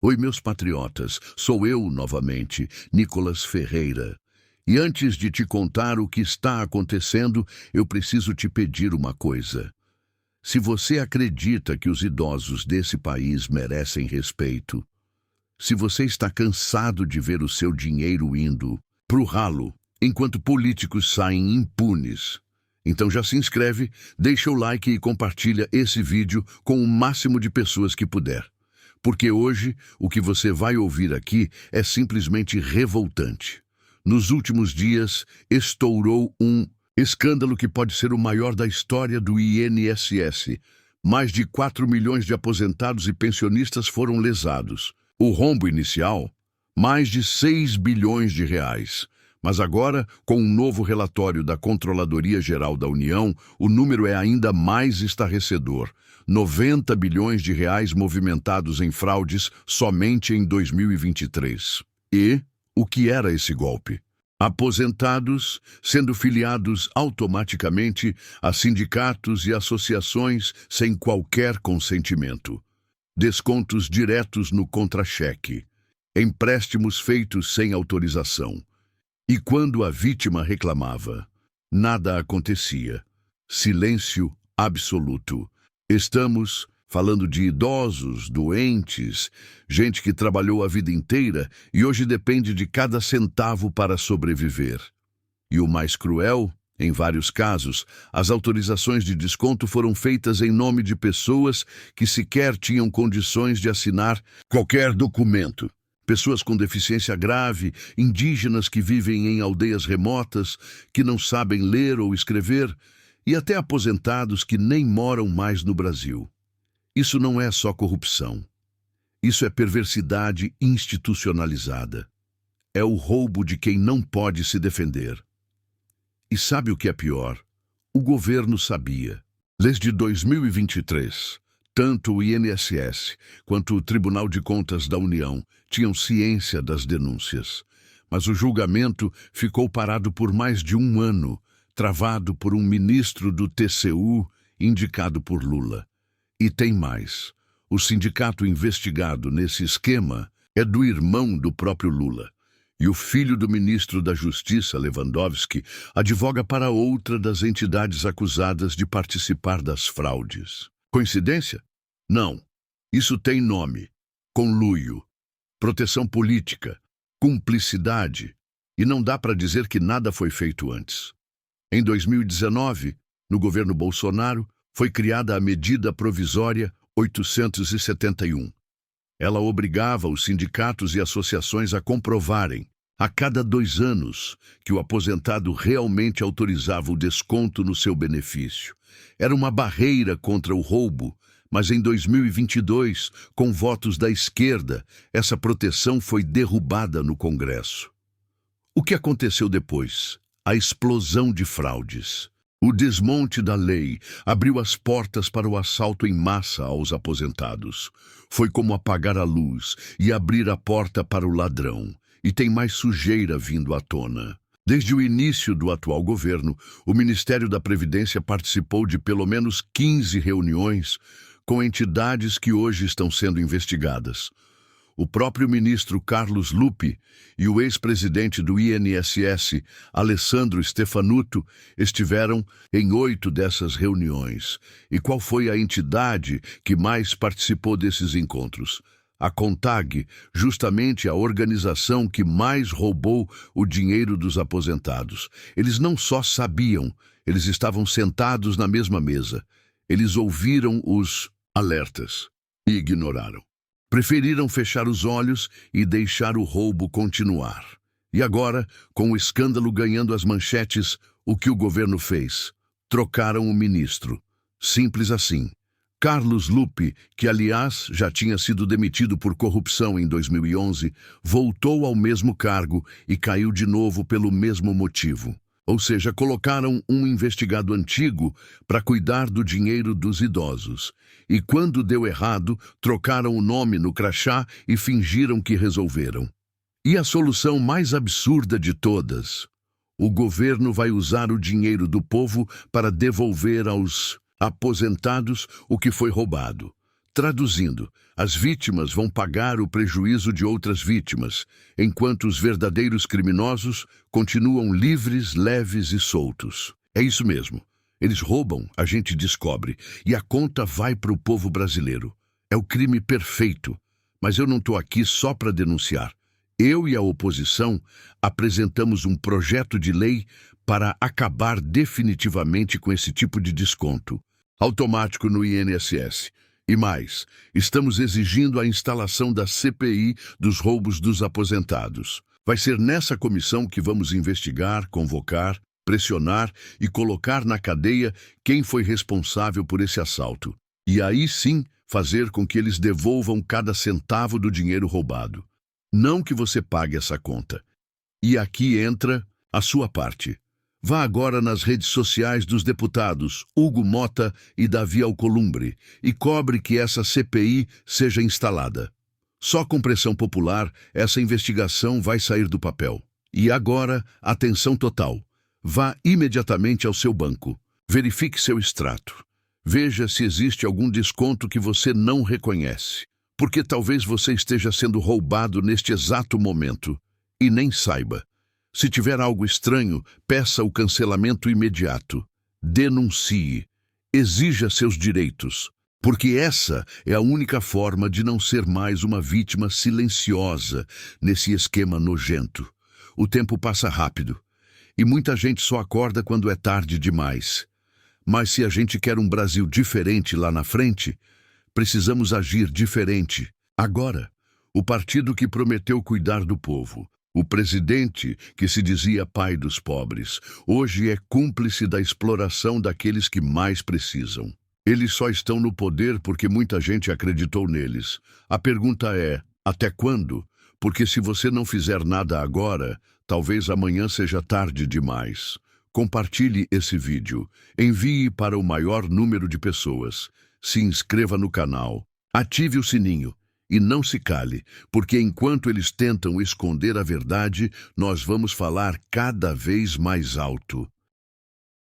Oi, meus patriotas, sou eu novamente, Nicolas Ferreira. E antes de te contar o que está acontecendo, eu preciso te pedir uma coisa. Se você acredita que os idosos desse país merecem respeito, se você está cansado de ver o seu dinheiro indo pro ralo, enquanto políticos saem impunes, então já se inscreve, deixa o like e compartilha esse vídeo com o máximo de pessoas que puder. Porque hoje, o que você vai ouvir aqui é simplesmente revoltante. Nos últimos dias, estourou um escândalo que pode ser o maior da história do INSS. Mais de 4 milhões de aposentados e pensionistas foram lesados. O rombo inicial, mais de 6 bilhões de reais. Mas agora, com um novo relatório da Controladoria Geral da União, o número é ainda mais estarrecedor. 90 bilhões de reais movimentados em fraudes somente em 2023. E o que era esse golpe? Aposentados sendo filiados automaticamente a sindicatos e associações sem qualquer consentimento. Descontos diretos no contra-cheque. Empréstimos feitos sem autorização. E quando a vítima reclamava, nada acontecia. Silêncio absoluto. Estamos falando de idosos, doentes, gente que trabalhou a vida inteira e hoje depende de cada centavo para sobreviver. E o mais cruel, em vários casos, as autorizações de desconto foram feitas em nome de pessoas que sequer tinham condições de assinar qualquer documento. Pessoas com deficiência grave, indígenas que vivem em aldeias remotas, que não sabem ler ou escrever, e até aposentados que nem moram mais no Brasil. Isso não é só corrupção. Isso é perversidade institucionalizada. É o roubo de quem não pode se defender. E sabe o que é pior? O governo sabia. Desde 2023, tanto o INSS quanto o Tribunal de Contas da União tinham ciência das denúncias. Mas o julgamento ficou parado por mais de um ano, travado por um ministro do TCU indicado por Lula. E tem mais. O sindicato investigado nesse esquema é do irmão do próprio Lula. E o filho do ministro da Justiça, Lewandowski, advoga para outra das entidades acusadas de participar das fraudes. Coincidência? Não. Isso tem nome. Conluio. Proteção política. Cumplicidade. E não dá para dizer que nada foi feito antes. Em 2019, no governo Bolsonaro, foi criada a Medida Provisória 871. Ela obrigava os sindicatos e associações a comprovarem, a cada 2 anos, que o aposentado realmente autorizava o desconto no seu benefício. Era uma barreira contra o roubo, mas em 2022, com votos da esquerda, essa proteção foi derrubada no Congresso. O que aconteceu depois? A explosão de fraudes. O desmonte da lei abriu as portas para o assalto em massa aos aposentados. Foi como apagar a luz e abrir a porta para o ladrão. E tem mais sujeira vindo à tona. Desde o início do atual governo, o Ministério da Previdência participou de pelo menos 15 reuniões com entidades que hoje estão sendo investigadas. O próprio ministro Carlos Lupe e o ex-presidente do INSS, Alessandro Stefanuto, estiveram em 8 dessas reuniões. E qual foi a entidade que mais participou desses encontros? A CONTAG, justamente a organização que mais roubou o dinheiro dos aposentados. Eles não só sabiam, eles estavam sentados na mesma mesa. Eles ouviram os alertas e ignoraram. Preferiram fechar os olhos e deixar o roubo continuar. E agora, com o escândalo ganhando as manchetes, o que o governo fez? Trocaram o ministro. Simples assim. Carlos Lupe, que aliás já tinha sido demitido por corrupção em 2011, voltou ao mesmo cargo e caiu de novo pelo mesmo motivo. Ou seja, colocaram um investigado antigo para cuidar do dinheiro dos idosos. E quando deu errado, trocaram o nome no crachá e fingiram que resolveram. E a solução mais absurda de todas? O governo vai usar o dinheiro do povo para devolver aos aposentados o que foi roubado. Traduzindo, as vítimas vão pagar o prejuízo de outras vítimas, enquanto os verdadeiros criminosos continuam livres, leves e soltos. É isso mesmo. Eles roubam, a gente descobre, e a conta vai para o povo brasileiro. É o crime perfeito. Mas eu não estou aqui só para denunciar. Eu e a oposição apresentamos um projeto de lei para acabar definitivamente com esse tipo de desconto automático no INSS. E mais, estamos exigindo a instalação da CPI dos roubos dos aposentados. Vai ser nessa comissão que vamos investigar, convocar, pressionar e colocar na cadeia quem foi responsável por esse assalto. E aí sim, fazer com que eles devolvam cada centavo do dinheiro roubado. Não que você pague essa conta. E aqui entra a sua parte. Vá agora nas redes sociais dos deputados Hugo Mota e Davi Alcolumbre e cobre que essa CPI seja instalada. Só com pressão popular, essa investigação vai sair do papel. E agora, atenção total. Vá imediatamente ao seu banco. Verifique seu extrato. Veja se existe algum desconto que você não reconhece. Porque talvez você esteja sendo roubado neste exato momento e nem saiba. Se tiver algo estranho, peça o cancelamento imediato. Denuncie. Exija seus direitos. Porque essa é a única forma de não ser mais uma vítima silenciosa nesse esquema nojento. O tempo passa rápido. E muita gente só acorda quando é tarde demais. Mas se a gente quer um Brasil diferente lá na frente, precisamos agir diferente. Agora, o partido que prometeu cuidar do povo, o presidente que se dizia pai dos pobres, hoje é cúmplice da exploração daqueles que mais precisam. Eles só estão no poder porque muita gente acreditou neles. A pergunta é, até quando? Porque se você não fizer nada agora, talvez amanhã seja tarde demais. Compartilhe esse vídeo, envie para o maior número de pessoas, se inscreva no canal, ative o sininho e não se cale, porque enquanto eles tentam esconder a verdade, nós vamos falar cada vez mais alto.